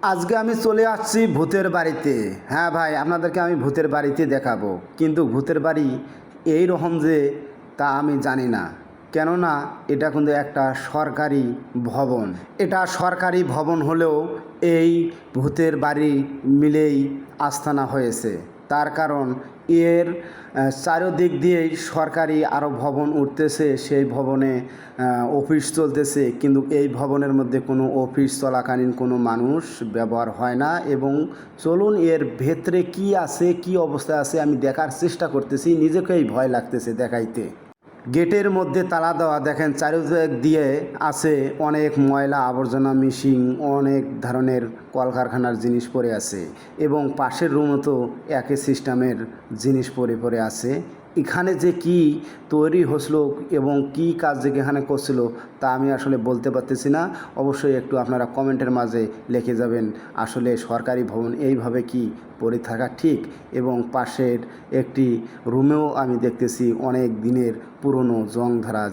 আজকে আমি চলে আসছি ভূতের বাড়িতে। হ্যাঁ ভাই, আপনাদেরকে আমি ভূতের বাড়িতে দেখাবো, কিন্তু ভূতের বাড়ি এই রকম যে তা আমি জানি না। কেননা এটা কিন্তু একটা সরকারি ভবন। এটা সরকারি ভবন হলেও এই ভূতের বাড়ি মিলেই আস্তানা হয়েছে। তার কারণ এর চারিদিক দিয়েই সরকারি আরও ভবন উঠতেছে, সেই ভবনে অফিস চলতেছে, কিন্তু এই ভবনের মধ্যে কোনো অফিস চলাকালীন কোনো মানুষ ব্যবহার হয় না। এবং চলুন এর ভেতরে কি আছে, কি অবস্থা আছে আমি দেখার চেষ্টা করতেছি, নিজেকেই ভয় লাগতেছে দেখাইতে। গেটের মধ্যে তালা দেওয়া, দেখেন চারিদিক দিয়ে আছে অনেক ময়লা আবর্জনা মিশিং, অনেক ধরনের কলকারখানার জিনিস পড়ে আছে এবং পাশের রুমও তো একই সিস্টেমের জিনিস পড়ে আছে। এখানে যে কি তৈরি হচ্ছিল এবং কি কাজ যে এখানে করছিল তা আমি আসলে বলতে পারতেছি না। অবশ্যই একটু আপনারা কমেন্টের মাঝে লিখে যাবেন আসলে সরকারি ভবন এইভাবে কি পড়ে থাকা ঠিক। এবং পাশের একটি রুমেও আমি দেখতেছি অনেক দিনের পুরনো জং ধরা